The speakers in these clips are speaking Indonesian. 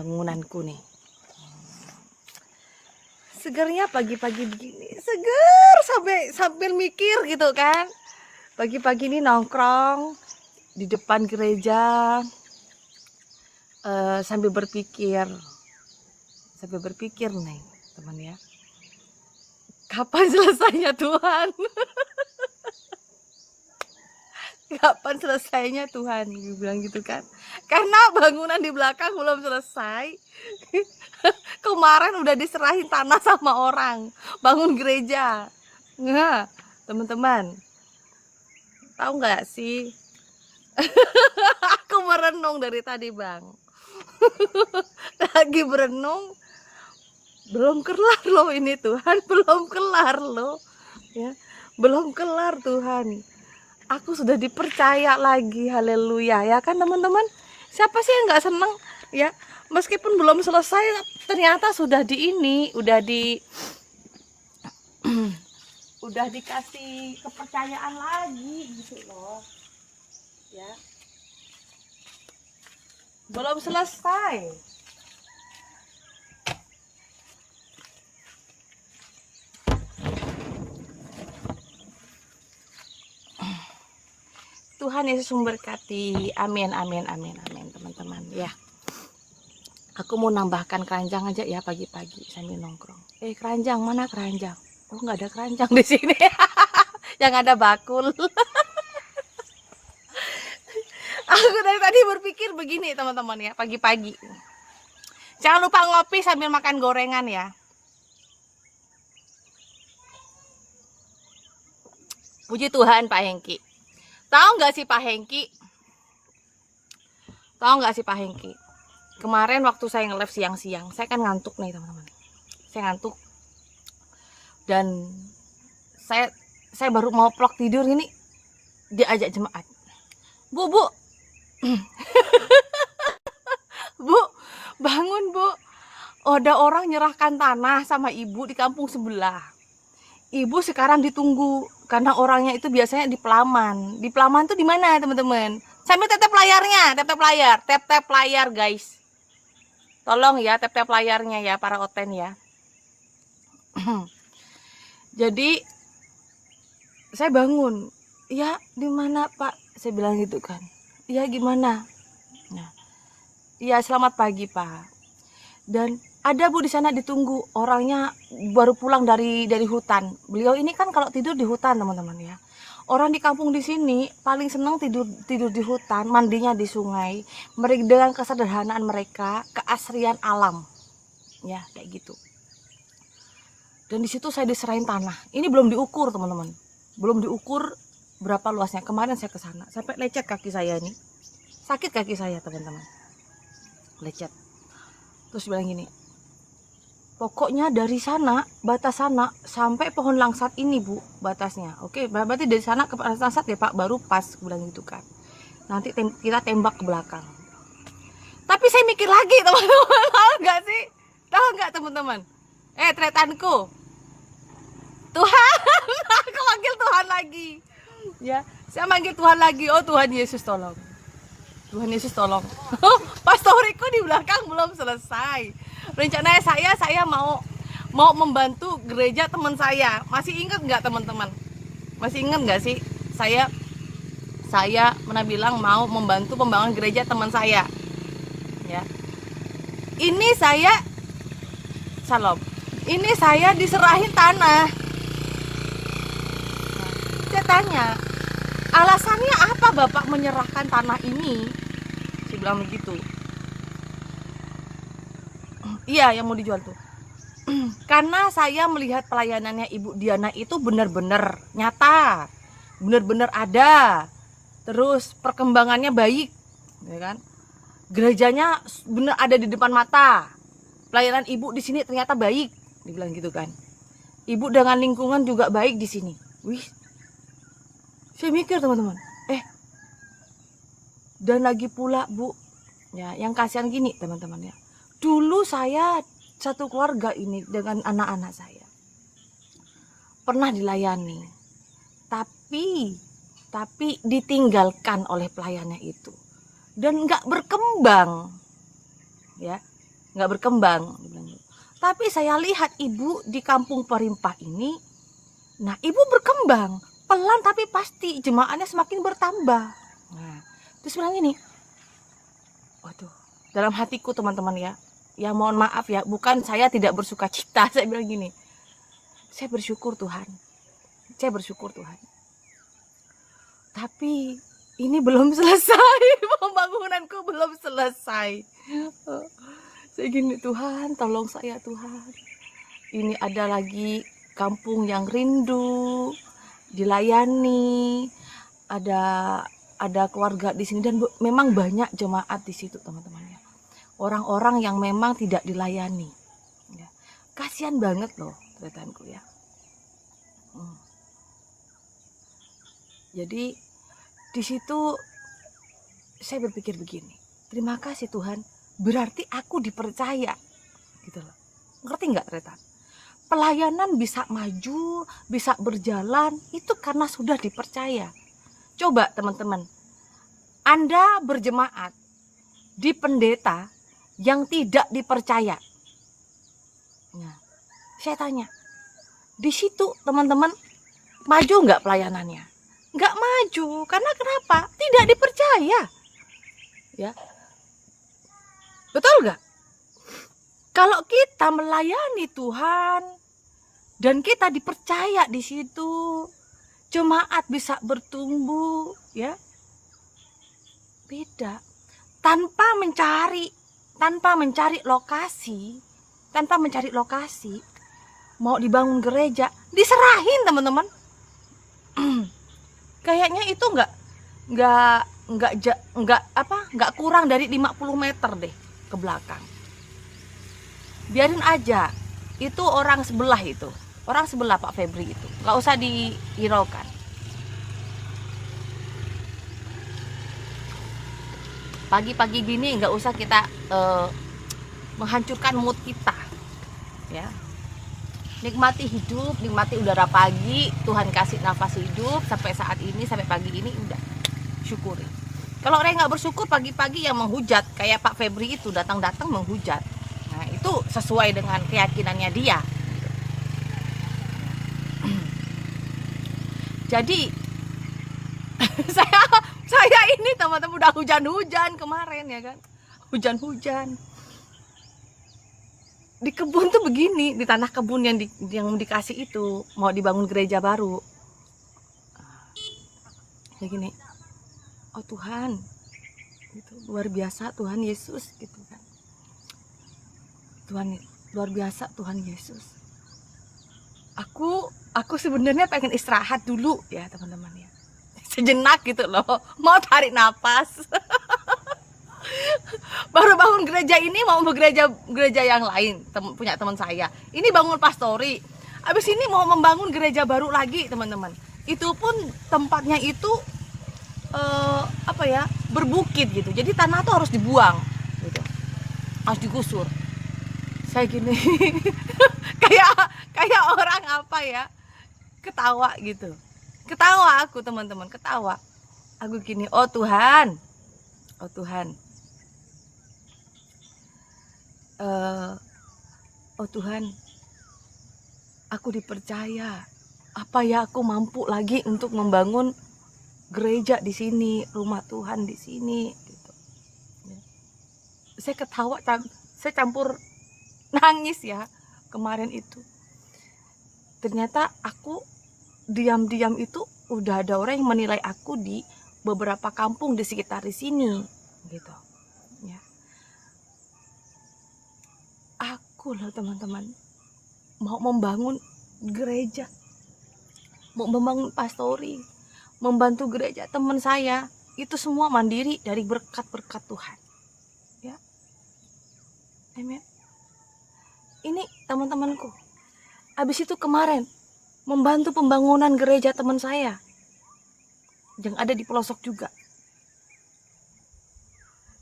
Bangunanku nih. Segernya pagi-pagi begini, seger sambil mikir gitu kan. Pagi-pagi ini nongkrong di depan gereja sambil berpikir nih teman ya. Kapan selesainya Tuhan? Kapan selesainya Tuhan? Gue bilang gitu kan. Karena bangunan di belakang belum selesai. Kemarin udah diserahin tanah sama orang. Bangun gereja. Nah, teman-teman. Tahu nggak sih? Aku merenung dari tadi, Bang. Lagi berenung. Belum kelar loh ini Tuhan. Belum kelar loh. Ya, belum kelar Tuhan. Aku sudah dipercaya lagi, haleluya ya kan teman-teman. Siapa sih yang nggak seneng ya, meskipun belum selesai ternyata sudah udah dikasih kepercayaan lagi gitu loh ya. Belum selesai. Tuhan Yesus memberkati. Amin, amin, amin, amin, teman-teman. Ya, aku mau nambahkan keranjang aja ya pagi-pagi sambil nongkrong. Keranjang mana keranjang? Oh, nggak ada keranjang di sini. Yang ada bakul. Aku dari tadi berpikir begini, teman-teman ya, pagi-pagi. Jangan lupa ngopi sambil makan gorengan ya. Puji Tuhan, Pak Hengki. Tahu nggak sih Pak Hengki? Kemarin waktu saya nge-live siang-siang, saya kan ngantuk nih teman-teman. Saya ngantuk. Dan saya baru mau plok tidur ini, diajak jemaat. Bu. Bu, bangun Bu. Ada orang nyerahkan tanah sama ibu di kampung sebelah. Ibu sekarang ditunggu karena orangnya itu biasanya di Pelaman. Di Pelaman tuh di mana teman-teman? Sambil tap layar guys. Tolong ya tap layarnya ya para oten ya. Jadi saya bangun. Ya di mana Pak? Saya bilang gitu kan. Ya gimana? Nah, ya selamat pagi Pak. Dan ada Bu di sana ditunggu, orangnya baru pulang dari hutan. Beliau ini kan kalau tidur di hutan teman-teman ya. Orang di kampung di sini paling senang tidur di hutan, mandinya di sungai. Mereka dengan kesederhanaan mereka, keasrian alam, ya kayak gitu. Dan di situ saya diserahin tanah. Ini belum diukur teman-teman, belum diukur berapa luasnya. Kemarin saya ke sana, sampai lecet kaki saya ini, sakit kaki saya teman-teman, lecet. Terus bilang gini. Pokoknya dari sana, batas sana sampai pohon langsat ini Bu, batasnya. Oke, berarti dari sana ke pohon langsat ya Pak, baru pas bilang gitu kan. Nanti kita tembak ke belakang. Tapi saya mikir lagi teman-teman, tahu nggak sih? Tahu nggak teman-teman? Tretanku, Tuhan, aku manggil Tuhan lagi. Ya, saya manggil Tuhan lagi. Oh Tuhan Yesus tolong. Tuhan Yesus tolong. Pastoriku di belakang belum selesai. Rencananya saya mau membantu gereja teman saya. Masih ingat nggak teman-teman? Masih ingat nggak sih? Saya pernah bilang mau membantu pembangunan gereja teman saya. Ya. Ini saya Shalom. Ini saya diserahin tanah. Saya tanya, alasannya apa Bapak menyerahkan tanah ini? Saya bilang begitu. Iya, yang mau dijual tuh. Karena saya melihat pelayanannya Ibu Diana itu benar-benar nyata, benar-benar ada. Terus perkembangannya baik, ya kan? Gerejanya benar ada di depan mata. Pelayanan Ibu di sini ternyata baik, dibilang gitu kan. Ibu dengan lingkungan juga baik di sini. Wih, saya mikir teman-teman. Dan lagi pula Bu, ya yang kasihan gini teman-teman ya. Dulu saya satu keluarga ini dengan anak-anak saya pernah dilayani, tapi ditinggalkan oleh pelayannya itu dan nggak berkembang, ya nggak berkembang. Tapi saya lihat ibu di kampung Perimpah ini, nah ibu berkembang pelan tapi pasti, jemaahnya semakin bertambah. Nah terus bilang gini, waduh, dalam hatiku teman-teman ya mohon maaf ya, bukan saya tidak bersuka cita, saya bilang gini, saya bersyukur Tuhan, tapi ini belum selesai, pembangunanku belum selesai. Saya gini, Tuhan tolong saya Tuhan, ini ada lagi kampung yang rindu dilayani, ada keluarga di sini, dan memang banyak jemaat di situ teman-teman ya, orang-orang yang memang tidak dilayani ya. Kasihan banget loh rekanku ya. Jadi di situ saya berpikir begini, terima kasih Tuhan, berarti aku dipercaya gitu loh. Ngerti nggak Retan? Pelayanan bisa maju, bisa berjalan, itu karena sudah dipercaya. Coba teman-teman, Anda berjemaat di pendeta yang tidak dipercaya. Nah, saya tanya, di situ teman-teman maju nggak pelayanannya? Nggak maju, karena kenapa? Tidak dipercaya. Ya, betul nggak? Kalau kita melayani Tuhan dan kita dipercaya di situ, jemaat bisa bertumbuh, ya. Beda. Tanpa mencari lokasi, mau dibangun gereja, diserahin teman-teman. Kayaknya itu nggak kurang dari 50 meter deh ke belakang. Biarin aja, itu orang sebelah Pak Febri itu, nggak usah dihiraukan. Pagi-pagi gini nggak usah kita menghancurkan mood kita, ya. Nikmati hidup, nikmati udara pagi, Tuhan kasih nafas hidup sampai saat ini, sampai pagi ini, udah syukuri. Kalau orang nggak bersyukur, pagi-pagi yang menghujat kayak Pak Febri itu, datang-datang menghujat. Nah itu sesuai dengan keyakinannya dia. Jadi saya ini teman-teman udah hujan-hujan kemarin ya kan, hujan-hujan. Di kebun tuh begini, di tanah kebun yang dikasih itu mau dibangun gereja baru. Kayak gini, oh Tuhan, itu luar biasa Tuhan Yesus gitu kan. Tuhan luar biasa Tuhan Yesus. Aku sebenarnya pengen istirahat dulu ya teman-teman ya, sejenak gitu loh, mau tarik napas. Baru bangun gereja ini, mau gereja yang lain, punya teman saya. Ini bangun pastori. Habis ini mau membangun gereja baru lagi, teman-teman. Itu pun tempatnya itu berbukit gitu. Jadi tanah tuh harus dibuang gitu. Harus digusur. Saya gini kayak orang ketawa gitu. Ketawa aku, teman-teman, ketawa. Aku gini, oh Tuhan. Oh Tuhan, aku dipercaya. Apa ya aku mampu lagi untuk membangun gereja di sini, rumah Tuhan di sini gitu. Saya ketawa, saya campur nangis ya kemarin itu. Ternyata aku diam-diam itu udah ada orang yang menilai aku di beberapa kampung di sekitar di sini gitu. Ya. Aku loh teman-teman, mau membangun gereja, mau membangun pastori, membantu gereja teman saya, itu semua mandiri dari berkat-berkat Tuhan. Ya, amin. Ini teman-temanku, habis itu kemarin membantu pembangunan gereja teman saya yang ada di pelosok juga.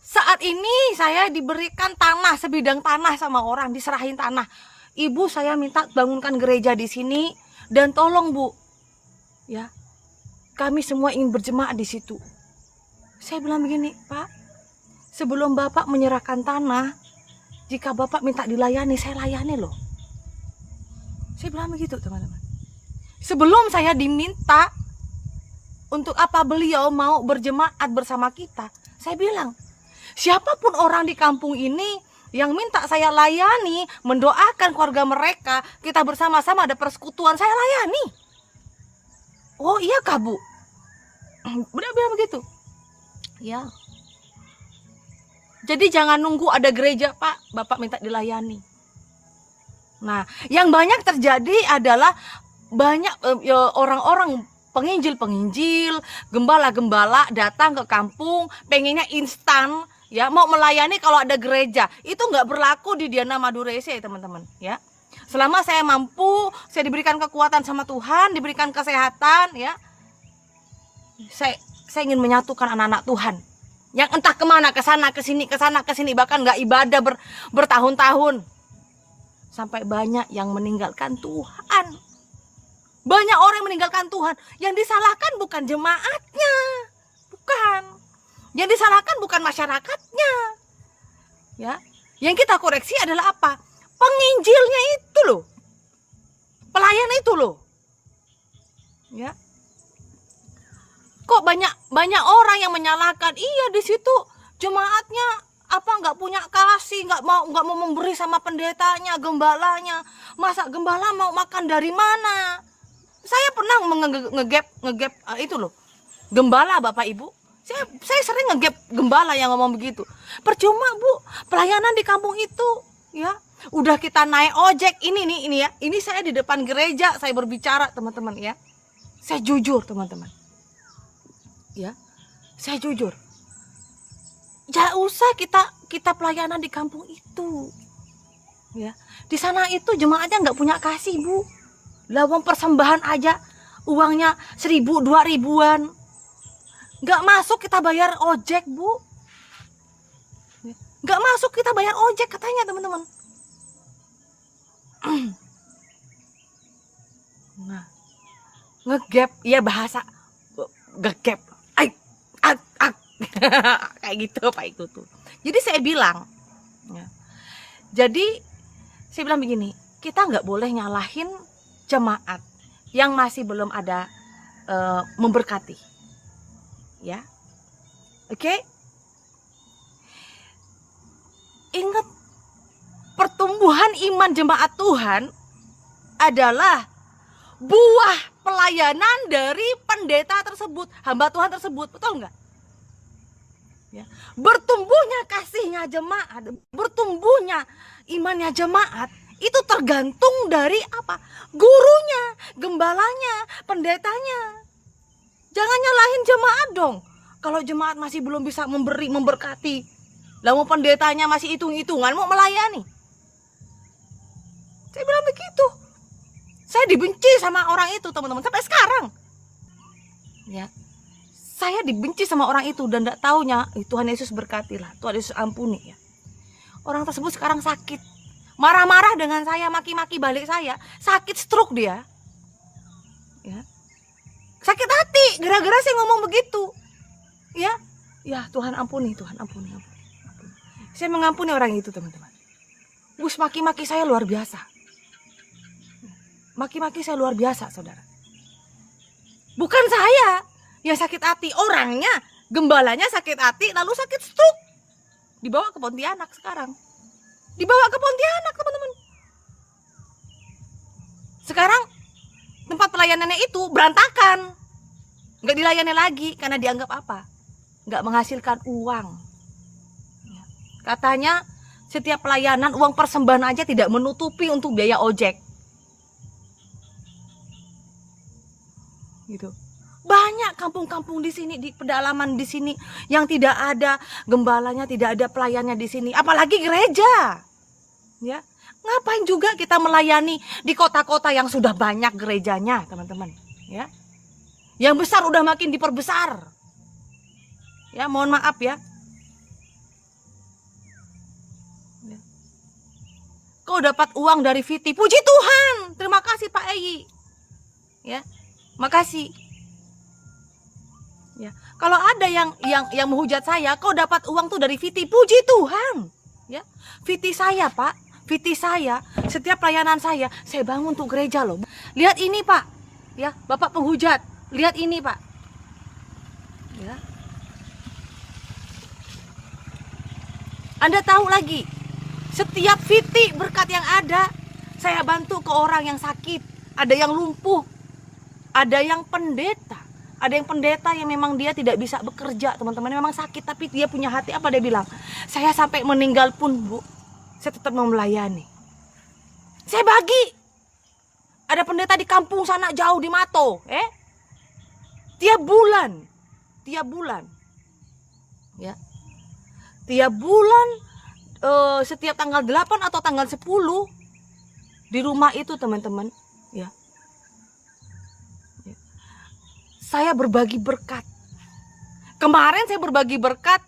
Saat ini saya diberikan tanah, sebidang tanah sama orang, diserahin tanah. Ibu, saya minta bangunkan gereja di sini dan tolong Bu, ya, kami semua ingin berjemaat di situ. Saya bilang begini, Pak, sebelum Bapak menyerahkan tanah, Jika Bapak minta dilayani, saya layani loh. Saya bilang begitu teman-teman. Sebelum saya diminta untuk apa beliau mau berjemaat bersama kita, saya bilang, siapapun orang di kampung ini yang minta saya layani, mendoakan keluarga mereka, kita bersama-sama ada persekutuan, saya layani. Oh iya kah Bu? Beliau bilang begitu. Ya. Jadi jangan nunggu ada gereja Pak, Bapak minta dilayani. Nah, yang banyak terjadi adalah banyak orang-orang penginjil, gembala-gembala datang ke kampung, pengennya instan, ya, mau melayani kalau ada gereja. Itu nggak berlaku di Diana Madurese, teman-teman, ya. Selama saya mampu, saya diberikan kekuatan sama Tuhan, diberikan kesehatan, ya. Saya ingin menyatukan anak-anak Tuhan. Yang entah kemana, ke sana, ke sini, bahkan nggak ibadah bertahun-tahun. Sampai banyak yang meninggalkan Tuhan. Banyak orang yang meninggalkan Tuhan. Yang disalahkan bukan jemaatnya. Bukan. Yang disalahkan bukan masyarakatnya. Ya. Yang kita koreksi adalah apa? Penginjilnya itu loh. Pelayan itu loh. Ya. Kok banyak orang yang menyalahkan? Iya, di situ jemaatnya nggak punya kasih, nggak mau memberi sama pendetanya, gembalanya. Masa gembala mau makan dari mana? Saya pernah ngegap itu loh, gembala Bapak Ibu. Saya sering ngegap gembala yang ngomong begitu. Percuma Bu, pelayanan di kampung itu, ya. Udah kita naik ojek ini ya. Ini saya di depan gereja, saya berbicara teman-teman ya. Saya jujur teman-teman. Ya, saya jujur. Jangan usah kita pelayanan di kampung itu. Ya, di sana itu jemaatnya nggak punya kasih Bu. Lawang persembahan aja uangnya 1.000, 2.000-an. Nggak masuk kita bayar ojek Bu. Nggak masuk kita bayar ojek katanya teman-teman. Nah, ngegap, ya bahasa ngegap. Kayak gitu Pak itu tuh. Jadi saya bilang, ya, jadi saya bilang begini, kita nggak boleh nyalahin jemaat yang masih belum ada memberkati, ya, oke? Ingat, pertumbuhan iman jemaat Tuhan adalah buah pelayanan dari pendeta tersebut, hamba Tuhan tersebut, betul nggak? Ya. Bertumbuhnya kasihnya jemaat, bertumbuhnya imannya jemaat itu tergantung dari apa? Gurunya, gembalanya, pendetanya. Jangan nyalahin jemaat dong. Kalau jemaat masih belum bisa memberkati, lalu pendetanya masih hitung-hitungan mau melayani. Saya bilang begitu. Saya dibenci sama orang itu teman-teman sampai sekarang. Ya. Saya dibenci sama orang itu dan tidak taunya Tuhan Yesus berkatilah, Tuhan Yesus ampuni ya. Orang tersebut sekarang sakit, marah-marah dengan saya, maki-maki balik saya, sakit stroke dia, ya, sakit hati gara-gara saya ngomong begitu, ya, ya Tuhan ampuni, Tuhan ampuni. Saya mengampuni orang itu teman-teman. Gus maki-maki saya luar biasa, maki-maki saya luar biasa saudara. Bukan saya yang sakit hati, orangnya, gembalanya sakit hati lalu sakit stroke, dibawa ke Pontianak sekarang, dibawa ke Pontianak teman-teman. Sekarang tempat pelayanannya itu berantakan, nggak dilayani lagi karena dianggap apa? Nggak menghasilkan uang. Katanya setiap pelayanan uang persembahan aja tidak menutupi untuk biaya ojek, gitu. Banyak kampung-kampung di sini, di pedalaman di sini yang tidak ada gembalanya, tidak ada pelayannya di sini, apalagi gereja. Ya, ngapain juga kita melayani di kota-kota yang sudah banyak gerejanya, teman-teman, ya. Yang besar udah makin diperbesar. Ya, mohon maaf ya. Kau dapat uang dari Viti, puji Tuhan. Terima kasih Pak Eyi. Ya, makasih. Ya, kalau ada yang menghujat saya, kau dapat uang tuh dari Viti, puji Tuhan. Ya, VT saya Pak, VT saya, setiap pelayanan saya bangun untuk gereja loh. Lihat ini Pak, ya Bapak penghujat, lihat ini Pak. Ya. Anda tahu lagi, setiap VT berkat yang ada, saya bantu ke orang yang sakit, ada yang lumpuh, ada yang pendeta. Ada yang pendeta yang memang dia tidak bisa bekerja, teman-teman, memang sakit, tapi dia punya hati. Apa dia bilang? Saya sampai meninggal pun, Bu, saya tetap mau melayani. Saya bagi. Ada pendeta di kampung sana jauh di Mato, tiap bulan, ya, tiap bulan, setiap tanggal 8 atau tanggal 10 di rumah itu, teman-teman, ya. Saya berbagi berkat. Kemarin saya berbagi berkat.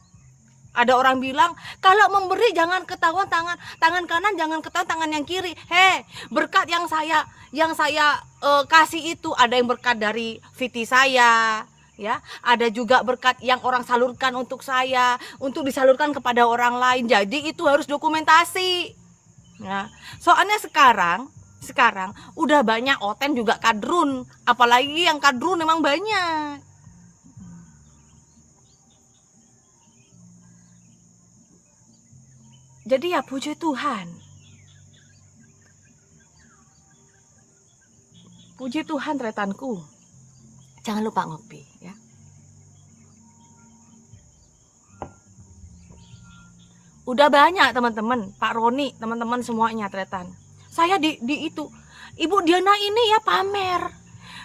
Ada orang bilang, kalau memberi jangan ketahuan tangan kanan, jangan ketahuan tangan yang kiri. Berkat yang saya kasih itu, ada yang berkat dari VT saya, ya. Ada juga berkat yang orang salurkan untuk saya, untuk disalurkan kepada orang lain. Jadi itu harus dokumentasi. Ya. Soalnya sekarang udah banyak oten juga kadrun, apalagi yang kadrun memang banyak. Jadi ya puji Tuhan, retanku, jangan lupa ngopi, ya. Udah banyak teman-teman, Pak Roni, teman-teman semuanya tretan. Saya di itu, Ibu Diana ini ya pamer,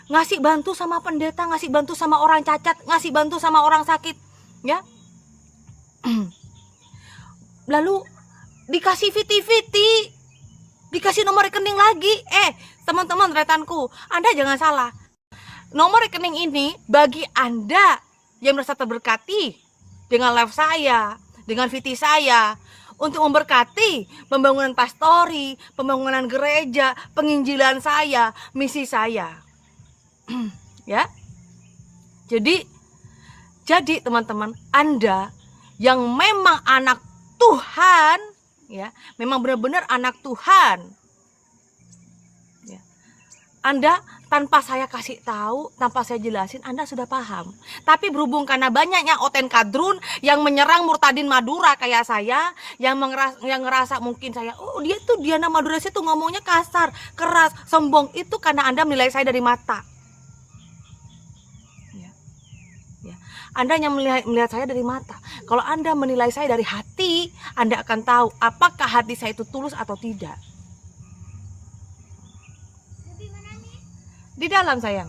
ngasih bantu sama pendeta, ngasih bantu sama orang cacat, ngasih bantu sama orang sakit, ya. Lalu dikasih VT, dikasih nomor rekening lagi. Teman-teman retanku, Anda jangan salah. Nomor rekening ini bagi Anda yang merasa terberkati dengan live saya, dengan VT saya, untuk memberkati pembangunan pastori, pembangunan gereja, penginjilan saya, misi saya. Ya. Jadi teman-teman, Anda yang memang anak Tuhan, ya, memang benar-benar anak Tuhan, ya. Anda tanpa saya kasih tahu, tanpa saya jelasin, Anda sudah paham. Tapi berhubung karena banyaknya oten kadrun yang menyerang Murtadin Madura kayak saya, yang ngerasa mungkin saya, dia tuh Diana Madura itu ngomongnya kasar, keras, sombong, itu karena Anda menilai saya dari mata. Ya. Anda yang melihat saya dari mata. Kalau Anda menilai saya dari hati, Anda akan tahu apakah hati saya itu tulus atau tidak. Di dalam, sayang.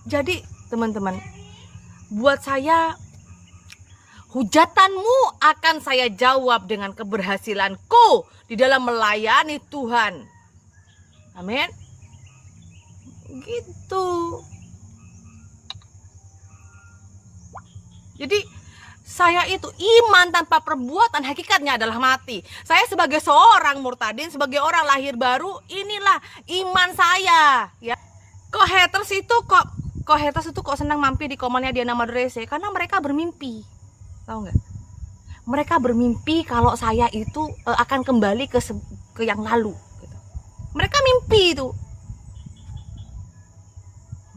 Jadi teman-teman, buat saya, hujatanmu akan saya jawab dengan keberhasilanku di dalam melayani Tuhan. Amin. Gitu. Jadi saya itu iman tanpa perbuatan hakikatnya adalah mati. Saya sebagai seorang murtadin, sebagai orang lahir baru, inilah iman saya, ya. Kok haters itu kok senang mampir di komennya Diana Madura, karena mereka bermimpi. Tahu nggak? Mereka bermimpi kalau saya itu akan kembali ke yang lalu, gitu. Mereka mimpi itu.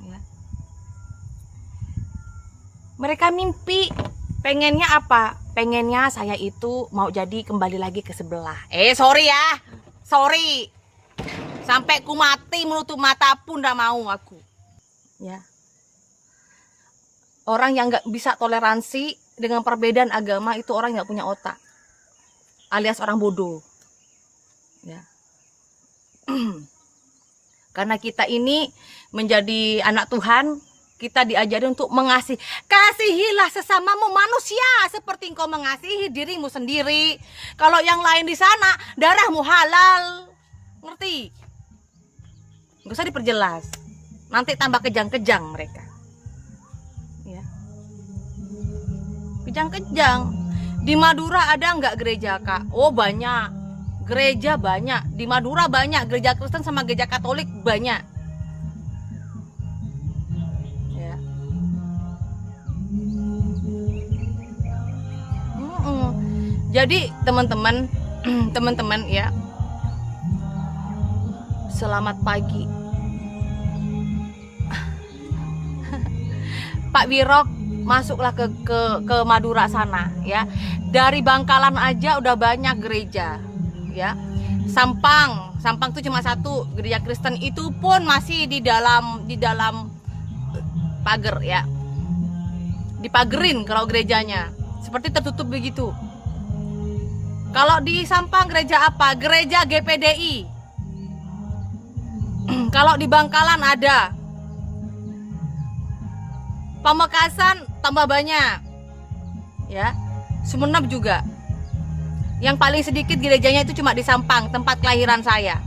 Ya. Mereka mimpi. Pengennya apa? Pengennya saya itu mau jadi kembali lagi ke sebelah. Sorry ya. Sorry. Sampai ku mati menutup mata pun gak mau aku. Ya. Orang yang gak bisa toleransi dengan perbedaan agama itu orang yang gak punya otak. Alias orang bodoh. Ya. Karena kita ini menjadi anak Tuhan, kita diajari untuk mengasihi. Kasihilah sesamamu manusia seperti engkau mengasihi dirimu sendiri. Kalau yang lain di sana, darahmu halal. Ngerti? Nggak usah diperjelas. Nanti tambah kejang-kejang mereka. Ya. Kejang-kejang. Di Madura ada nggak gereja, Kak? Oh, banyak. Gereja banyak. Di Madura banyak. Gereja Kristen sama gereja Katolik banyak. Jadi teman-teman, teman-teman ya, selamat pagi. Pak Wirok, masuklah ke Madura sana ya. Dari Bangkalan aja udah banyak gereja ya. Sampang itu cuma satu gereja Kristen, itu pun masih di dalam pagar ya. Dipagerin kalau gerejanya, seperti tertutup begitu. Kalau di Sampang gereja apa? Gereja GPDI. Kalau di Bangkalan ada. Pamekasan tambah banyak. Ya. Sumeneb juga. Yang paling sedikit gerejanya itu cuma di Sampang, tempat kelahiran saya.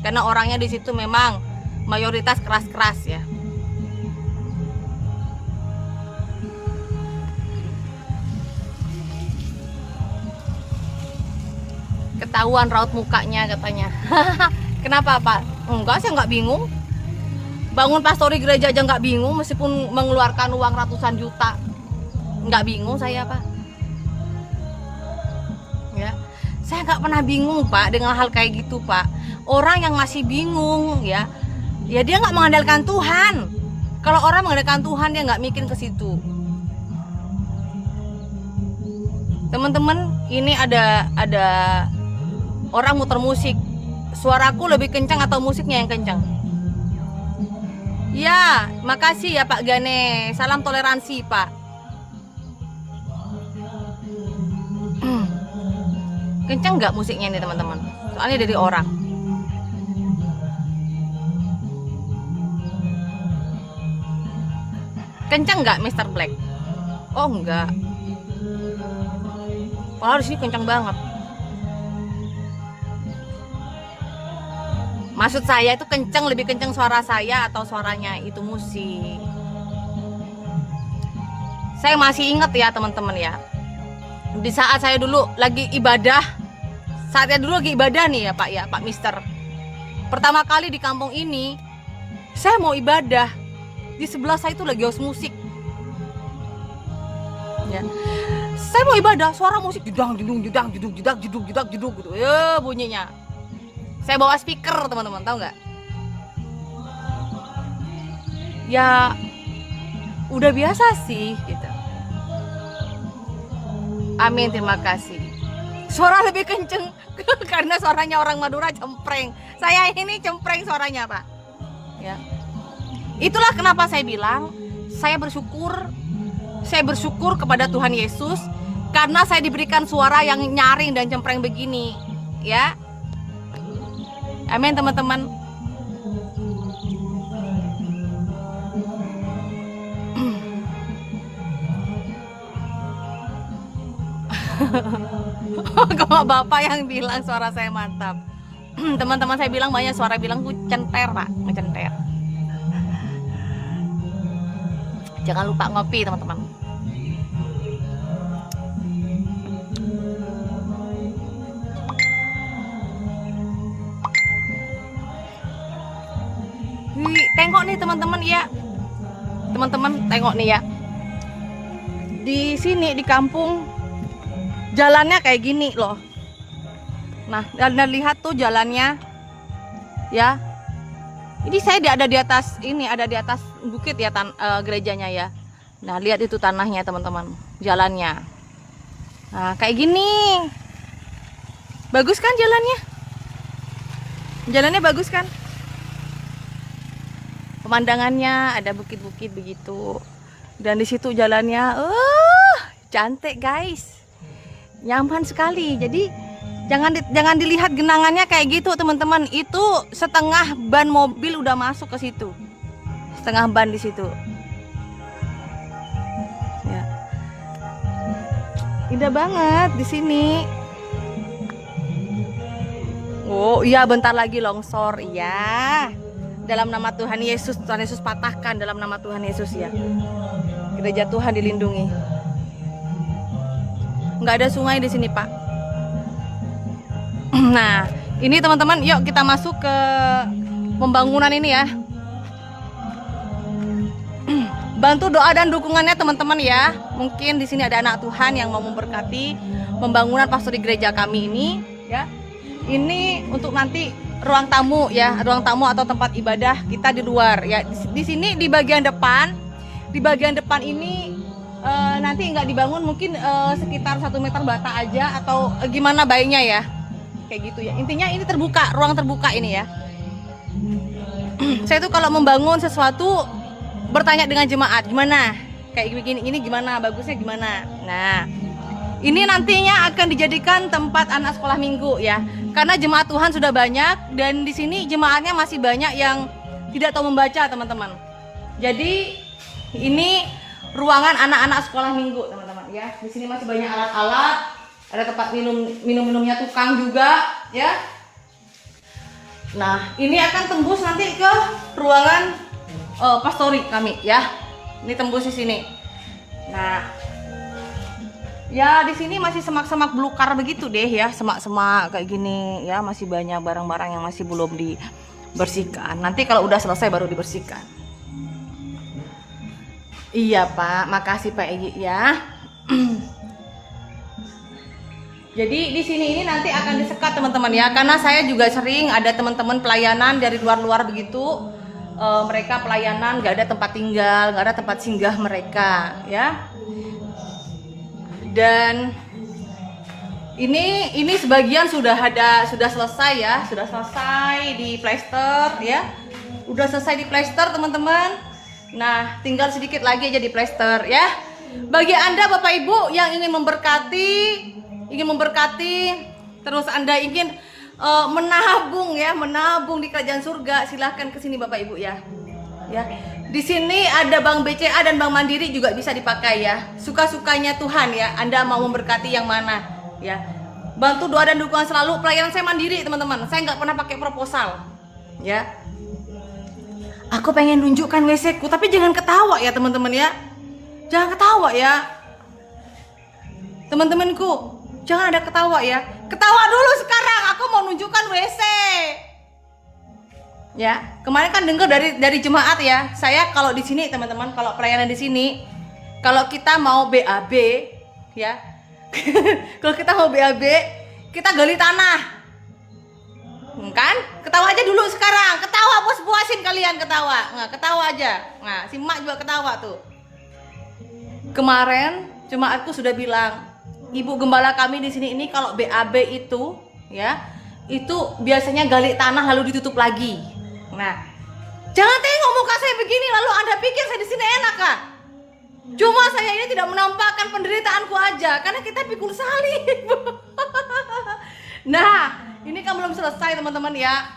Karena orangnya di situ memang mayoritas keras-keras ya. Ketahuan raut mukanya katanya. Kenapa Pak? Enggak, saya nggak bingung. Bangun pastori gereja aja nggak bingung, meskipun mengeluarkan uang ratusan juta. Nggak bingung saya Pak. Ya, saya nggak pernah bingung Pak dengan hal kayak gitu Pak. Orang yang masih bingung ya dia nggak mengandalkan Tuhan. Kalau orang mengandalkan Tuhan, dia nggak mikir ke situ. Teman-teman, ini ada orang muter musik. Suaraku lebih kencang atau musiknya yang kencang? Ya, makasih ya Pak Gane. Salam toleransi Pak. Kencang nggak musiknya ini teman-teman? Soalnya dari orang. Kencang nggak Mr. Black? Oh enggak. Padahal di sini kencang banget. Maksud saya itu kenceng, lebih kenceng suara saya atau suaranya itu musik. Saya masih ingat ya teman-teman ya. Di saat saya dulu lagi ibadah, saatnya dulu lagi ibadah nih ya Pak ya, Pak Mister. Pertama kali di kampung ini, saya mau ibadah. Di sebelah saya itu lagi house musik. Ya. Saya mau ibadah, suara musik jedang jedung jedang jedung jedang jedung jedang jedung gitu. Ya bunyinya. Saya bawa speaker teman-teman, tahu nggak? Ya udah biasa sih gitu. Amin, terima kasih. Suara lebih kenceng karena suaranya orang Madura cempreng. Saya ini cempreng suaranya Pak. Ya. Itulah kenapa saya bilang saya bersyukur kepada Tuhan Yesus karena saya diberikan suara yang nyaring dan cempreng begini. Ya. Amin teman-teman. Kalau bapak yang bilang suara saya mantap. Teman-teman saya bilang banyak suara bilang tuh center Pak, ngecenter. Jangan lupa ngopi teman-teman. Tengok nih teman-teman ya. Teman-teman tengok nih ya. Di sini di kampung jalannya kayak gini loh. Nah, dan lihat tuh jalannya. Ya. Ini saya ada di atas ini, ada di atas bukit ya gerejanya ya. Nah, lihat itu tanahnya teman-teman, jalannya. Nah, kayak gini. Bagus kan jalannya? Jalannya bagus kan? Pemandangannya ada bukit-bukit begitu. Dan di situ jalannya cantik guys. Nyaman sekali. Jadi jangan dilihat genangannya kayak gitu teman-teman. Itu setengah ban mobil udah masuk ke situ. Setengah ban di situ. Ya. Indah banget di sini. Oh iya, bentar lagi longsor ya. Dalam nama Tuhan Yesus, Tuhan Yesus patahkan dalam nama Tuhan Yesus ya. Gereja Tuhan dilindungi. Nggak ada sungai di sini Pak. Nah, ini teman-teman, yuk kita masuk ke pembangunan ini ya. Bantu doa dan dukungannya teman-teman ya. mungkin di sini ada anak Tuhan yang mau memberkati pembangunan pastori gereja kami ini, ya. Ini untuk nanti ruang tamu ya, ruang tamu atau tempat ibadah kita di luar ya. Di sini di bagian depan ini nanti nggak dibangun, mungkin sekitar 1 meter bata aja atau gimana baiknya ya, kayak gitu ya. Intinya ini terbuka, ruang terbuka ini ya. Saya tuh kalau membangun sesuatu bertanya dengan jemaat, gimana kayak begini, ini gimana, bagusnya gimana. Nah, ini nantinya akan dijadikan tempat anak sekolah minggu ya, karena jemaat Tuhan sudah banyak dan di sini jemaatnya masih banyak yang tidak tahu membaca, teman-teman. Jadi ini ruangan anak-anak sekolah minggu, teman-teman ya. Di sini masih banyak alat-alat, ada tempat minumnya tukang juga ya. Nah, ini akan tembus nanti ke ruangan pastori kami ya. Ini tembus di sini. Nah, ya di sini masih semak-semak belukar begitu deh ya, semak-semak kayak gini ya, masih banyak barang-barang yang masih belum dibersihkan. Nanti kalau udah selesai baru dibersihkan. Iya Pak, makasih Pak Egi ya. Jadi di sini ini nanti akan disekat teman-teman ya, karena saya juga sering ada teman-teman pelayanan dari luar-luar begitu, mereka pelayanan nggak ada tempat tinggal, nggak ada tempat singgah mereka ya. Dan ini sebagian sudah selesai ya, sudah selesai di plester ya, udah selesai di plester teman-teman. Nah, tinggal sedikit lagi aja di plester ya. Bagi Anda Bapak Ibu yang ingin memberkati, terus Anda ingin menabung di kerajaan surga, silahkan ke sini Bapak Ibu ya. Ya. Di sini ada Bank BCA dan Bank Mandiri juga bisa dipakai ya. Suka-sukanya Tuhan ya. Anda mau memberkati yang mana ya. Bantu doa dan dukungan selalu. Pelayanan saya mandiri teman-teman. Saya nggak pernah pakai proposal ya. Aku pengen nunjukkan WC ku, tapi jangan ketawa ya teman-teman ya. Jangan ketawa ya teman-temanku. Jangan ada ketawa ya. Ketawa dulu sekarang, aku mau nunjukkan WC. Ya, kemarin kan dengar dari jemaat ya. Saya kalau di sini teman-teman, kalau pelayanan di sini, kalau kita mau BAB ya. Kalau kita mau BAB, kita gali tanah. Kan? Ketawa aja dulu sekarang. Ketawa, puas-puasin kalian ketawa. Nah, ketawa aja. Nah, si Mak juga ketawa tuh. Kemarin jemaatku sudah bilang, Ibu gembala kami di sini ini kalau BAB itu ya, itu biasanya gali tanah lalu ditutup lagi. Nah, jangan tengok muka saya begini lalu Anda pikir saya di sini enak kah? Cuma saya ini tidak menampakkan penderitaanku aja karena kita pikul salib. Nah, ini kan belum selesai teman-teman ya.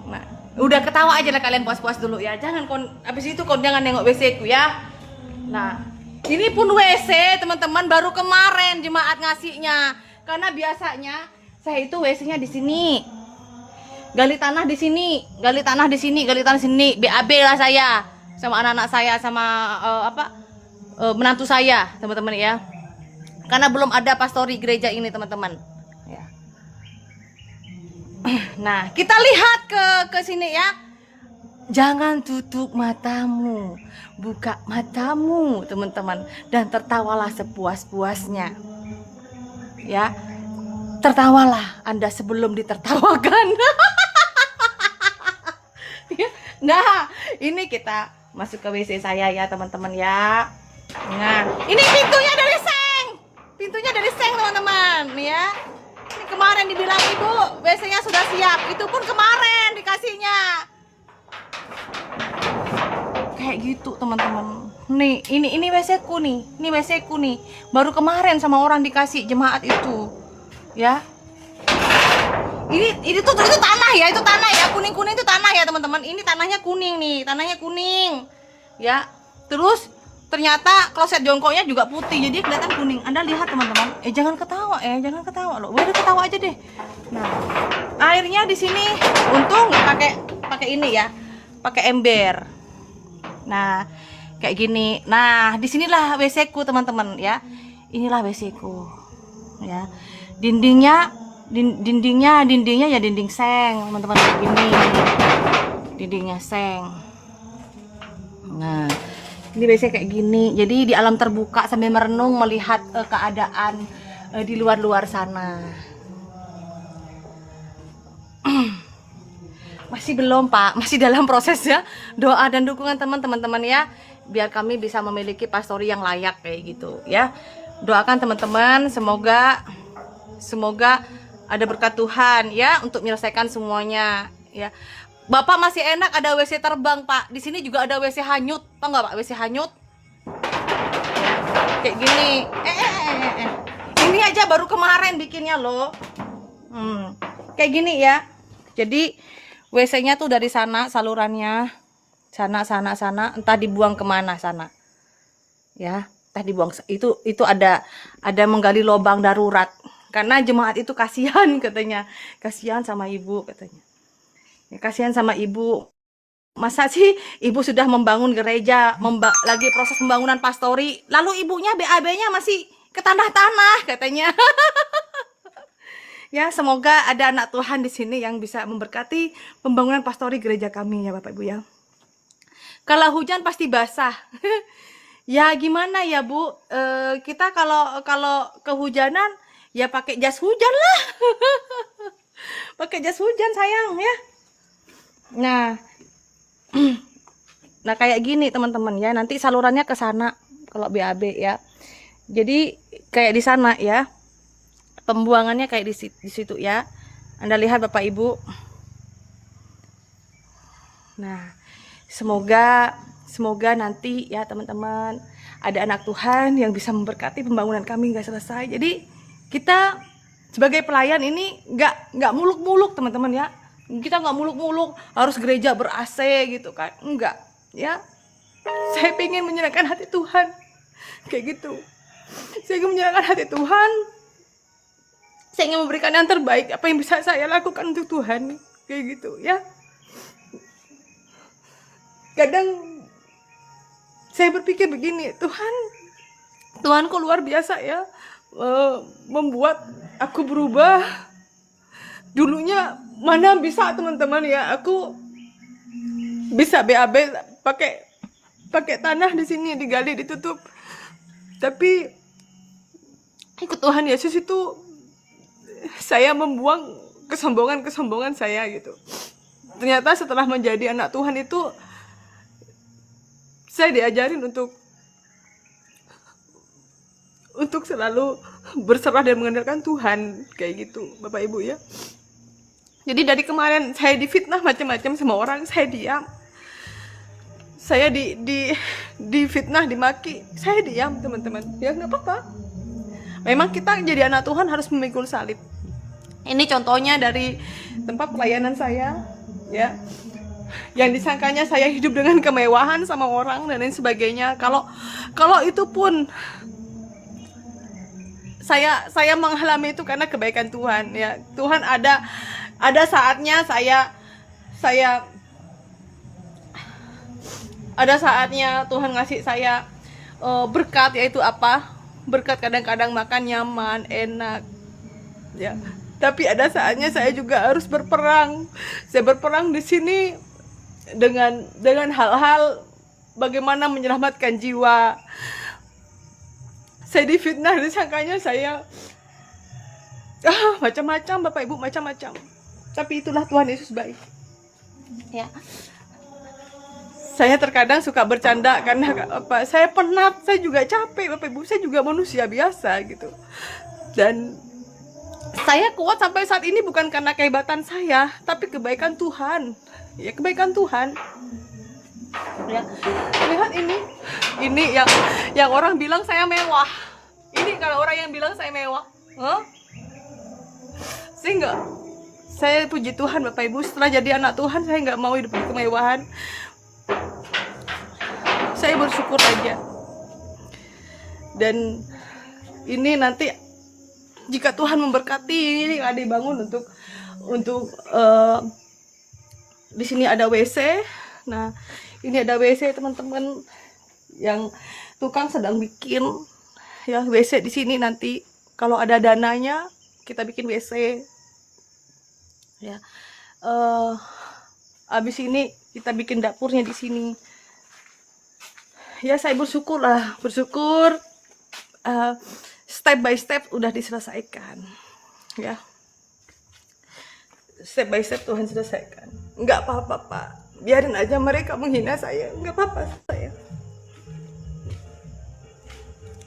Nah, udah ketawa aja lah kalian, puas-puas dulu ya. Jangan habis itu jangan nengok WC ku ya. Nah, ini pun WC teman-teman baru kemarin jemaat ngasihnya. Karena biasanya saya itu WC-nya di sini. Gali tanah di sini, gali tanah di sini, gali tanah di sini. BAB lah saya sama anak-anak saya sama menantu saya, teman-teman ya. Karena belum ada pastori gereja ini, teman-teman. Ya. Nah, kita lihat ke sini ya. Jangan tutup matamu, buka matamu teman-teman, dan tertawalah sepuas-puasnya ya. Tertawalah Anda sebelum ditertawakan. Nah, ini kita masuk ke WC saya ya teman-teman ya. Nah, ini pintunya dari seng teman-teman ya. Ini kemarin dibilang Ibu WC-nya sudah siap, itu pun kemarin dikasihnya. Kayak gitu teman-teman. Nih, ini WC ku nih. Ini WC ku nih. Baru kemarin sama orang dikasih jemaat itu. Ya. Itu tanah ya, itu tanah ya. Kuning-kuning itu tanah ya, teman-teman. Ini tanahnya kuning nih, tanahnya kuning. Ya. Terus ternyata kloset jongkoknya juga putih, jadi kelihatan kuning. Anda lihat teman-teman. Jangan ketawa loh. Udah ketawa aja deh. Nah, airnya di sini untung nggak pakai ini ya. Pakai ember. Nah, kayak gini. Nah, disinilah WC ku teman-teman ya. Inilah WC ku ya. Dindingnya ya dinding seng teman-teman, kayak gini. Dindingnya seng. Nah, Ini WC kayak gini. Jadi di alam terbuka sambil merenung melihat keadaan di luar-luar sana. Masih belum Pak, masih dalam proses ya. Doa dan dukungan teman-teman ya, biar kami bisa memiliki pastori yang layak kayak gitu ya. Doakan teman-teman, semoga ada berkat Tuhan ya untuk menyelesaikan semuanya ya. Bapak masih enak ada WC terbang Pak. Di sini juga ada WC hanyut, tau nggak Pak WC hanyut? Kayak gini. Ini aja baru kemarin bikinnya loh. Kayak gini ya. Jadi WC-nya tuh dari sana salurannya, sana, entah dibuang kemana sana. Ya, entah dibuang. Itu ada menggali lubang darurat. Karena jemaat itu kasihan katanya, kasihan sama ibu katanya. Ya, kasihan sama ibu. Masa sih ibu sudah membangun gereja, lagi proses pembangunan pastori, lalu ibunya BAB-nya masih ke tanah-tanah katanya. Ya, semoga ada anak Tuhan di sini yang bisa memberkati pembangunan pastori gereja kami ya Bapak Ibu ya. Kalau hujan pasti basah. Ya gimana ya Bu? Kita kalau kehujanan ya pakai jas hujan lah. Pakai jas hujan sayang ya. Nah kayak gini teman-teman ya, nanti salurannya ke sana kalau BAB ya. Jadi kayak di sana ya, pembuangannya kayak di situ ya. Anda lihat Bapak Ibu. Nah semoga nanti ya teman-teman ada anak Tuhan yang bisa memberkati pembangunan kami nggak selesai. Jadi kita sebagai pelayan ini nggak muluk-muluk teman-teman ya. Kita nggak muluk-muluk harus gereja ber-AC gitu kan, enggak ya. Saya ingin menyerahkan hati Tuhan kayak gitu. Saya ingin menyerahkan hati Tuhan, saya ingin memberikan yang terbaik apa yang bisa saya lakukan untuk Tuhan kayak gitu ya. Kadang saya berpikir begini, Tuhan kok luar biasa ya, membuat aku berubah. Dulunya mana bisa teman-teman ya, aku bisa BAB pakai tanah di sini digali ditutup. Tapi ikut Tuhan Yesus itu saya membuang kesombongan saya gitu. Ternyata setelah menjadi anak Tuhan itu saya diajarin untuk selalu berserah dan mengandalkan Tuhan kayak gitu Bapak Ibu ya. Jadi dari kemarin saya difitnah macam-macam sama orang, saya diam. Saya difitnah, dimaki, saya diam teman-teman. Ya nggak apa-apa. Memang kita jadi anak Tuhan harus memikul salib. Ini contohnya dari tempat pelayanan saya, ya. Yang disangkanya saya hidup dengan kemewahan sama orang dan lain sebagainya. Kalau itu pun saya mengalami itu karena kebaikan Tuhan, ya. Tuhan ada saatnya ada saatnya Tuhan ngasih saya berkat, yaitu apa? Berkat kadang-kadang makan nyaman, enak, ya. Tapi ada saatnya saya juga harus berperang. Saya berperang di sini dengan hal-hal bagaimana menyelamatkan jiwa. Saya difitnah, disangkanya saya macam-macam Bapak Ibu, macam-macam. Tapi itulah Tuhan Yesus baik. Ya. Saya terkadang suka bercanda karena apa? Saya penat, saya juga capek Bapak Ibu, saya juga manusia biasa gitu. Dan saya kuat sampai saat ini bukan karena kehebatan saya, tapi kebaikan Tuhan. Ya, kebaikan Tuhan. Ya. Lihat ini yang orang bilang saya mewah. Ini kalau orang yang bilang saya mewah, saya puji Tuhan Bapak Ibu, setelah jadi anak Tuhan saya nggak mau hidup di kemewahan. Saya bersyukur aja. Dan ini nanti jika Tuhan memberkati, ini ada dibangun untuk di sini ada WC. Nah, ini ada WC teman-teman, yang tukang sedang bikin ya WC di sini. Nanti kalau ada dananya kita bikin WC. Ya, abis ini kita bikin dapurnya di sini. Ya saya bersyukur step by step udah diselesaikan, ya. Step by step Tuhan selesaikan. Nggak apa-apa Pak, biarin aja mereka menghina saya, nggak apa-apa saya.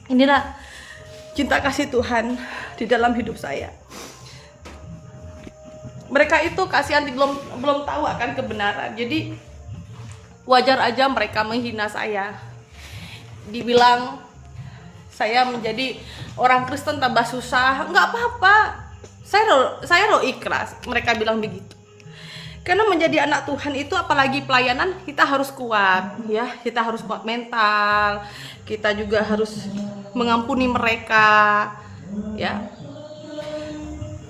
Inilah cinta kasih Tuhan di dalam hidup saya. Mereka itu kasihan belum tahu akan kebenaran. Jadi wajar aja mereka menghina saya. Dibilang saya menjadi orang Kristen tambah susah, nggak apa-apa. Saya ikhlas. Mereka bilang begitu. Karena menjadi anak Tuhan itu, apalagi pelayanan, kita harus kuat, ya. Kita harus kuat mental. Kita juga harus mengampuni mereka, ya.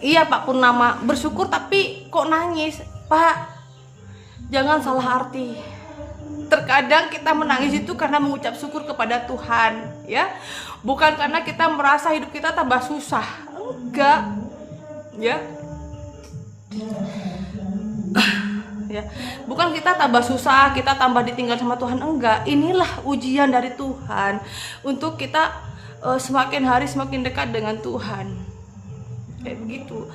Iya Pak Purnama, bersyukur tapi kok nangis? Pak, jangan salah arti. Terkadang kita menangis itu karena mengucap syukur kepada Tuhan, ya. Bukan karena kita merasa hidup kita tambah susah. Enggak. Ya. Ya. Bukan kita tambah susah, kita tambah ditinggal sama Tuhan, enggak. Inilah ujian dari Tuhan untuk kita semakin hari semakin dekat dengan Tuhan. Kayak begitu.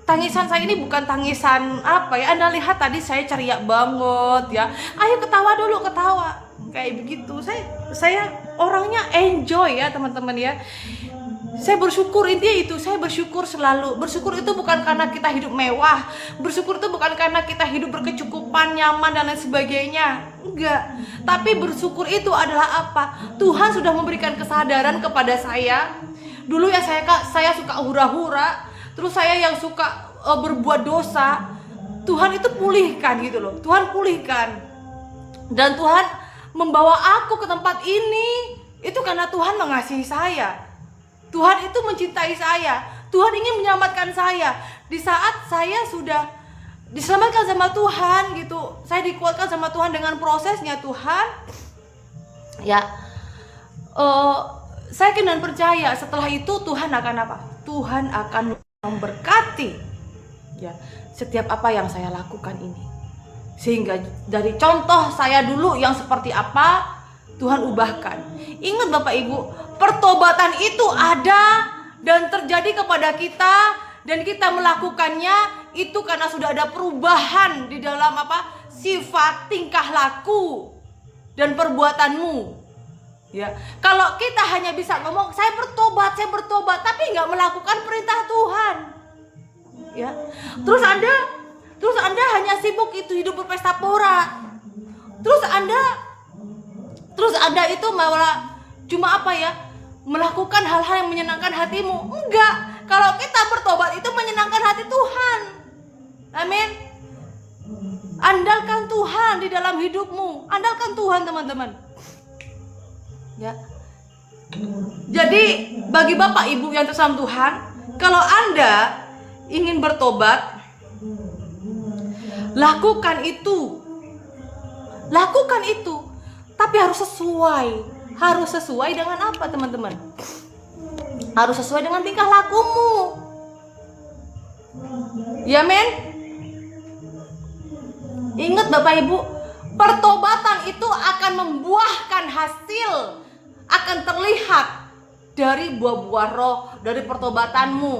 Tangisan saya ini bukan tangisan apa ya, Anda lihat tadi saya ceria banget, ya. Ayo ketawa dulu, ketawa. Kayak begitu. Saya orangnya enjoy, ya teman-teman, ya. Saya bersyukur, intinya itu. Saya bersyukur selalu. Bersyukur itu bukan karena kita hidup mewah. Bersyukur itu bukan karena kita hidup berkecukupan, nyaman dan lain sebagainya. Enggak. Tapi bersyukur itu adalah apa? Tuhan sudah memberikan kesadaran kepada saya. Dulu ya saya suka hura-hura, terus saya yang suka berbuat dosa. Tuhan itu pulihkan gitu loh. Tuhan pulihkan. Dan Tuhan membawa aku ke tempat ini. Itu karena Tuhan mengasihi saya. Tuhan itu mencintai saya. Tuhan ingin menyelamatkan saya. Di saat saya sudah diselamatkan sama Tuhan gitu, saya dikuatkan sama Tuhan dengan prosesnya Tuhan. Ya. Saya yakin dan percaya setelah itu Tuhan akan apa? Tuhan akan memberkati, ya, setiap apa yang saya lakukan ini. Sehingga dari contoh saya dulu yang seperti apa, Tuhan ubahkan. Ingat Bapak Ibu, pertobatan itu ada dan terjadi kepada kita, dan kita melakukannya itu karena sudah ada perubahan di dalam apa? Sifat, tingkah laku dan perbuatanmu. Ya, kalau kita hanya bisa ngomong saya bertobat, tapi nggak melakukan perintah Tuhan, ya, terus anda hanya sibuk itu hidup berpesta pora, terus anda itu malah cuma apa ya, melakukan hal-hal yang menyenangkan hatimu. Enggak, kalau kita bertobat itu menyenangkan hati Tuhan. Amin. Andalkan Tuhan di dalam hidupmu, andalkan Tuhan teman-teman. Ya. Jadi bagi Bapak Ibu yang tersayang Tuhan, kalau Anda ingin bertobat, lakukan itu. Tapi harus sesuai dengan apa teman-teman? Harus sesuai dengan tingkah lakumu. Ya men? Ingat Bapak Ibu, pertobatan itu akan membuahkan hasil, akan terlihat dari buah-buah roh, dari pertobatanmu,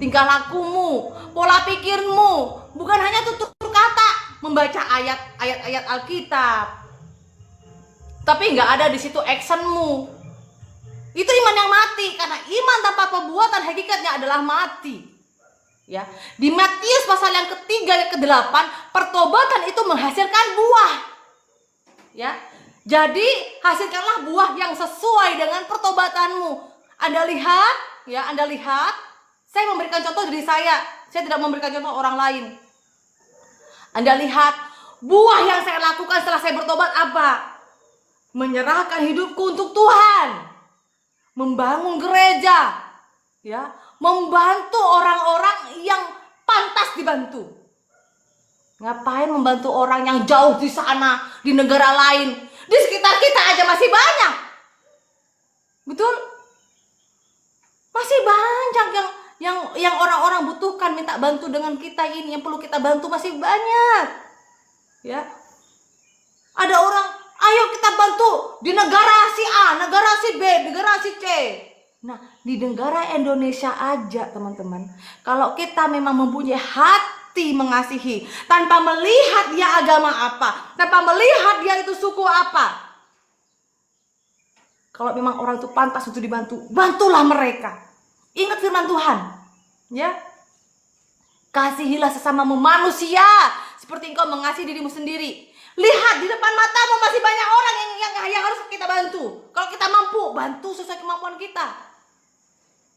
tingkah lakumu, pola pikirmu, bukan hanya tutur kata, membaca ayat-ayat Alkitab, tapi nggak ada di situ actionmu. Itu iman yang mati, karena iman tanpa perbuatan hakikatnya adalah mati. Ya, di Matius pasal yang ketiga yang ke-8, pertobatan itu menghasilkan buah. Ya. Jadi hasilkanlah buah yang sesuai dengan pertobatanmu. Anda lihat, ya, saya memberikan contoh dari saya tidak memberikan contoh orang lain. Anda lihat, buah yang saya lakukan setelah saya bertobat apa? Menyerahkan hidupku untuk Tuhan, membangun gereja, ya, membantu orang-orang yang pantas dibantu. Ngapain membantu orang yang jauh di sana, di negara lain? Di sekitar kita aja masih banyak. Betul? Masih banyak yang orang-orang butuhkan, minta bantu dengan kita ini, yang perlu kita bantu masih banyak. Ya. Ada orang, ayo kita bantu di negara si A, negara si B, negara si C. Nah, di negara Indonesia aja teman-teman, kalau kita memang mempunyai hati mengasihi, tanpa melihat dia agama apa, tanpa melihat dia itu suku apa, kalau memang orang itu pantas untuk dibantu, bantulah mereka. Ingat firman Tuhan, ya, kasihilah sesamamu manusia seperti engkau mengasihi dirimu sendiri. Lihat di depan matamu masih banyak orang yang harus kita bantu. Kalau kita mampu, bantu sesuai kemampuan kita.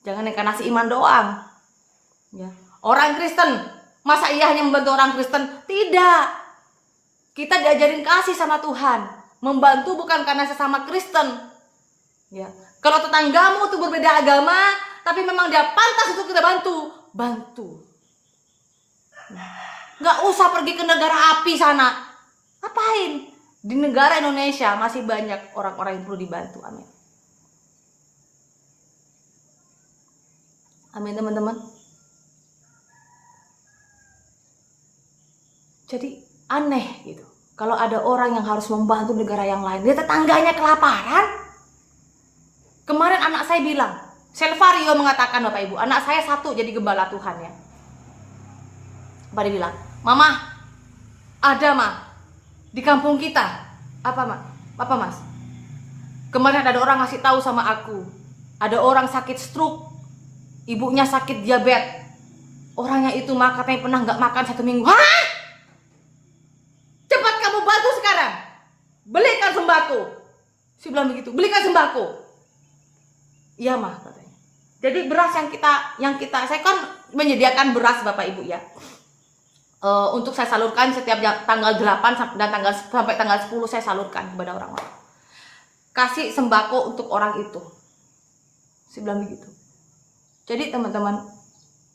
Jangan yang karena si iman doang. Ya. Orang Kristen, masa iya hanya membantu orang Kristen? Tidak. Kita diajarin kasih sama Tuhan. Membantu bukan karena sesama Kristen. Ya. Kalau tetanggamu itu berbeda agama, tapi memang dia pantas untuk kita bantu, bantu. Nggak usah pergi ke negara api sana. Ngapain? Di negara Indonesia masih banyak orang-orang yang perlu dibantu. Amin. Amin teman-teman. Jadi aneh gitu. Kalau ada orang yang harus membantu negara yang lain, dia tetangganya kelaparan. Kemarin anak saya bilang, Selvario mengatakan, Bapak Ibu, anak saya satu jadi gembala Tuhan ya. Apa dia bilang? Mama, ada mah di kampung kita. Apa mas? Kemarin ada orang ngasih tahu sama aku, ada orang sakit stroke, ibunya sakit diabetes. Orangnya itu mah katanya pernah nggak makan 1 minggu. Hah? Cepat kamu bantu sekarang, belikan sembako. Si bilang begitu, belikan sembako. Iya mah katanya. Jadi beras yang kita saya kan menyediakan beras Bapak Ibu ya. Untuk saya salurkan setiap tanggal 8 dan sampai tanggal 10 saya salurkan kepada orang-orang. Kasih sembako untuk orang itu. Saya bilang begitu. Jadi teman-teman,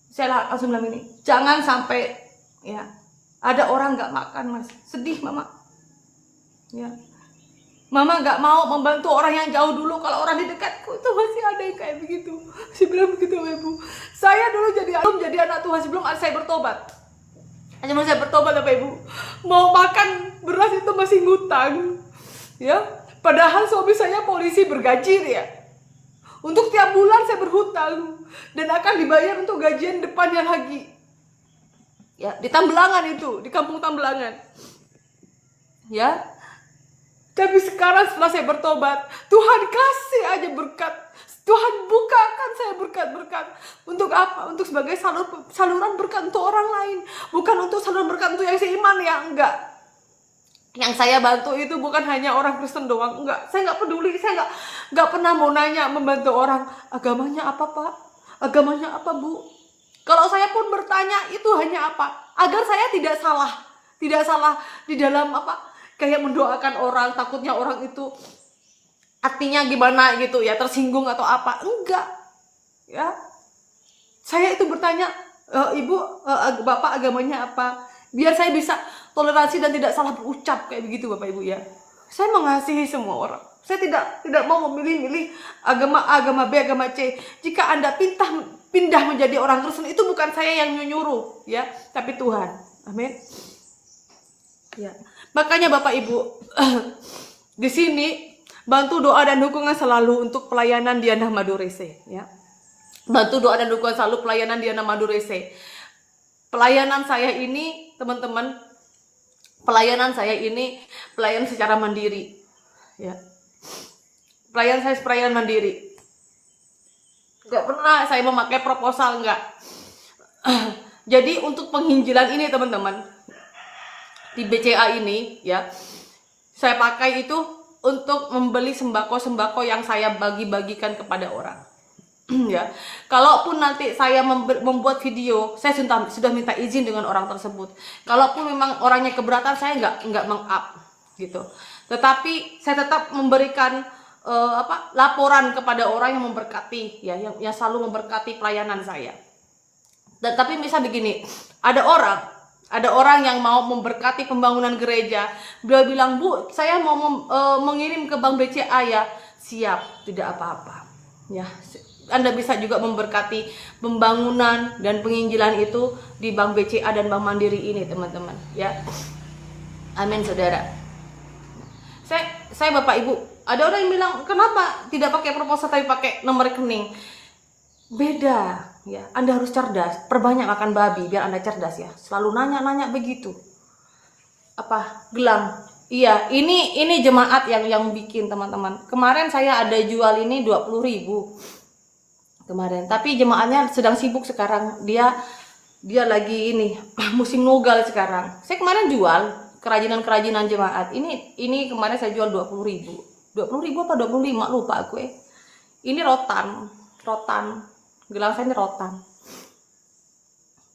saya langsung bilang ini, jangan sampai ya ada orang nggak makan mas, sedih mama. Ya, mama nggak mau membantu orang yang jauh dulu, kalau orang di dekatku itu masih ada yang kayak begitu. Saya bilang begitu Ibu. Saya dulu jadi anak Tuhan sebelum saya bertobat. Hanya saya bertobat Bapak Ibu, mau makan beras itu masih ngutang, ya. Padahal suami saya polisi bergaji ya. Untuk tiap bulan saya berhutang dan akan dibayar untuk gajian depannya lagi. Ya, di Tambelangan itu, di kampung Tambelangan. Ya. Tapi sekarang setelah saya bertobat, Tuhan kasih aja berkat. Tuhan bukakan saya berkat-berkat. Untuk apa? Untuk sebagai saluran berkat untuk orang lain. Bukan untuk saluran berkat untuk yang seiman ya, enggak. Yang saya bantu itu bukan hanya orang Kristen doang, enggak. Saya nggak peduli, saya nggak pernah mau nanya membantu orang. Agamanya apa Pak? Agamanya apa Bu? Kalau saya pun bertanya itu hanya apa? Agar saya tidak salah di dalam apa? Kayak mendoakan orang, takutnya orang itu artinya gimana gitu ya, tersinggung atau apa. Enggak ya, saya itu bertanya, Ibu, Bapak agamanya apa, biar saya bisa toleransi dan tidak salah berucap kayak begitu Bapak Ibu ya. Saya mengasihi semua orang, saya tidak mau memilih-milih agama B, agama C. Jika Anda pindah menjadi orang Kristen, itu bukan saya yang nyuruh ya, tapi Tuhan. Amin ya. Makanya Bapak Ibu di sini bantu doa dan dukungan selalu untuk pelayanan Diana Madurese ya. Bantu doa dan dukungan selalu pelayanan Diana Madurese. Pelayanan saya ini teman-teman, pelayanan secara mandiri ya. Pelayanan saya mandiri. Gak pernah saya memakai proposal, enggak. Jadi untuk penginjilan ini teman-teman, di BCA ini ya, saya pakai itu untuk membeli sembako-sembako yang saya bagi-bagikan kepada orang. Ya, kalaupun nanti saya membuat video, saya sudah minta izin dengan orang tersebut. Kalaupun memang orangnya keberatan, saya nggak meng-up gitu. Tetapi saya tetap memberikan laporan kepada orang yang memberkati ya, yang selalu memberkati pelayanan saya. Dan tapi bisa begini, ada orang yang mau memberkati pembangunan gereja. Beliau bilang, Bu, saya mau mengirim ke Bank BCA ya. Siap, tidak apa-apa. Ya, Anda bisa juga memberkati pembangunan dan penginjilan itu di Bank BCA dan Bank Mandiri ini, teman-teman. Ya, amin, saudara. saya Bapak Ibu, ada orang yang bilang kenapa tidak pakai proposal tapi pakai nomor rekening. Beda ya, Anda harus cerdas, perbanyak makan babi biar Anda cerdas ya. Selalu nanya-nanya begitu. Apa? Gelang. Iya, ini jemaat yang bikin teman-teman. Kemarin saya ada jual ini 20.000 kemarin, tapi jemaatnya sedang sibuk sekarang. Dia lagi ini musim nugal sekarang. Saya kemarin jual kerajinan jemaat. Ini kemarin saya jual 20.000. 20.000 apa 25 lupa aku. Ini rotan. Gelang saya ini rotan.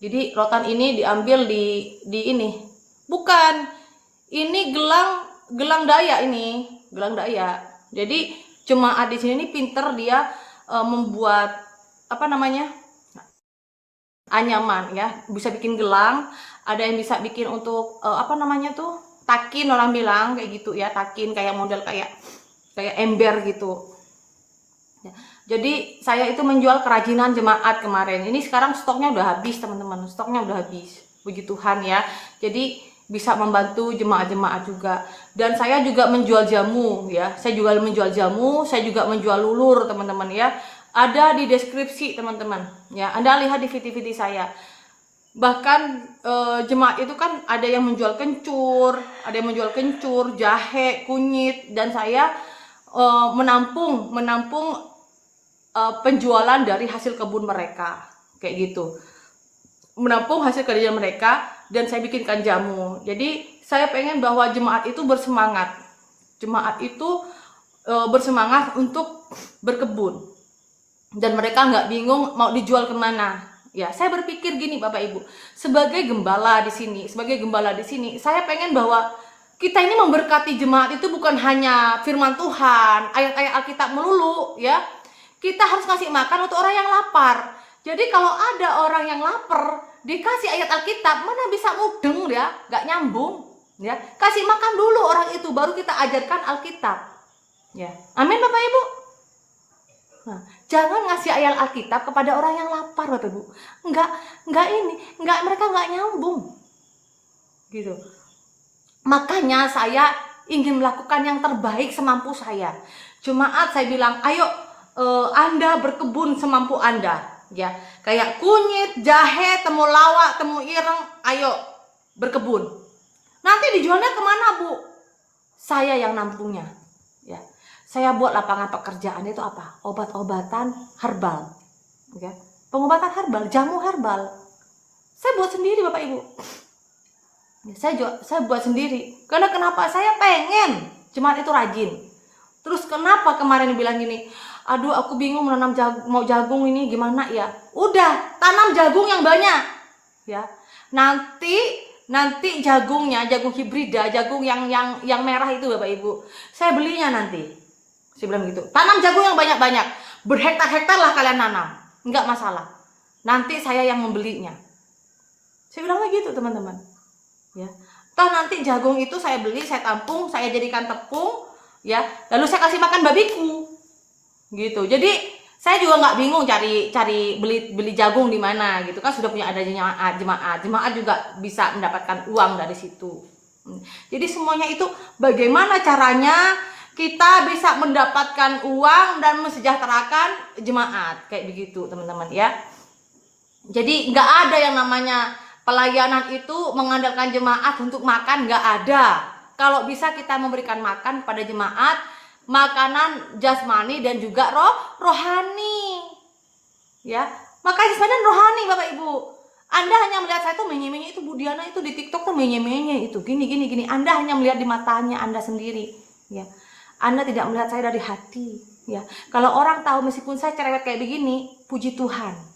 Jadi rotan ini diambil di ini. Bukan. Ini gelang daya ini, gelang daya. Jadi jemaat di sini pinter dia membuat apa namanya? Anyaman ya, bisa bikin gelang, ada yang bisa bikin untuk apa namanya tuh? Takin, orang bilang kayak gitu ya, takin kayak model kayak ember gitu. Ya. Jadi saya itu menjual kerajinan jemaat kemarin. Ini sekarang stoknya udah habis teman-teman, stoknya udah habis. Puji Tuhan ya. Jadi bisa membantu jemaat-jemaat juga. Dan saya juga menjual jamu ya. Saya juga menjual jamu, saya juga menjual lulur teman-teman ya. Ada di deskripsi teman-teman ya. Anda lihat di video-video saya. Bahkan jemaat itu kan ada yang menjual kencur, jahe, kunyit, dan saya menampung penjualan dari hasil kebun mereka kayak gitu, menampung hasil kerja mereka, dan saya bikinkan jamu. Jadi saya pengen bahwa jemaat itu bersemangat, bersemangat untuk berkebun, dan mereka nggak bingung mau dijual kemana. Ya, saya berpikir gini Bapak Ibu, sebagai gembala di sini, saya pengen bahwa kita ini memberkati jemaat itu bukan hanya firman Tuhan, ayat-ayat Alkitab melulu ya. Kita harus ngasih makan untuk orang yang lapar. Jadi kalau ada orang yang lapar, dikasih ayat Alkitab, mana bisa mudeng ya, nggak nyambung ya. Kasih makan dulu orang itu, baru kita ajarkan Alkitab ya. Amin Bapak Ibu. Nah, jangan ngasih ayat Alkitab kepada orang yang lapar Bapak Ibu. Mereka nggak nyambung gitu. Makanya saya ingin melakukan yang terbaik semampu saya. Jemaat saya bilang, ayo Anda berkebun semampu Anda ya. Kayak kunyit, jahe, temulawak, temu ireng, ayo berkebun. Nanti dijualnya kemana Bu? Saya yang nampungnya ya. Saya buat lapangan pekerjaan itu apa? Obat-obatan herbal ya. Pengobatan herbal, jamu herbal. Saya buat sendiri Bapak Ibu. Saya buat sendiri. Karena kenapa? Saya pengen jemaat itu rajin. Terus kenapa kemarin bilang gini, aduh aku bingung menanam jagung ini gimana ya? Udah, tanam jagung yang banyak ya. Nanti jagungnya, jagung hibrida, jagung yang merah itu Bapak Ibu, saya belinya nanti. Saya bilang gitu, tanam jagung yang banyak-banyak, berhektar-hektar lah kalian nanam, nggak masalah. Nanti saya yang membelinya. Saya bilang gitu teman-teman ya. Toh nanti jagung itu saya beli, saya tampung, saya jadikan tepung ya, lalu saya kasih makan babiku gitu. Jadi saya juga nggak bingung cari beli jagung di mana gitu kan, sudah punya ada jemaat juga bisa mendapatkan uang dari situ. Jadi semuanya itu bagaimana caranya kita bisa mendapatkan uang dan mensejahterakan jemaat kayak begitu teman-teman ya. Jadi nggak ada yang namanya pelayanan itu mengandalkan jemaat untuk makan, nggak ada. Kalau bisa kita memberikan makan pada jemaat, makanan jasmani dan juga rohani ya. Makanan jasmani dan rohani Bapak Ibu. Anda hanya melihat saya tuh menye-menye itu, Bu Diana itu di TikTok tuh menye-menye itu gini. Anda hanya melihat di matanya Anda sendiri ya. Anda tidak melihat saya dari hati ya. Kalau orang tahu meskipun saya cerewet kayak begini, puji Tuhan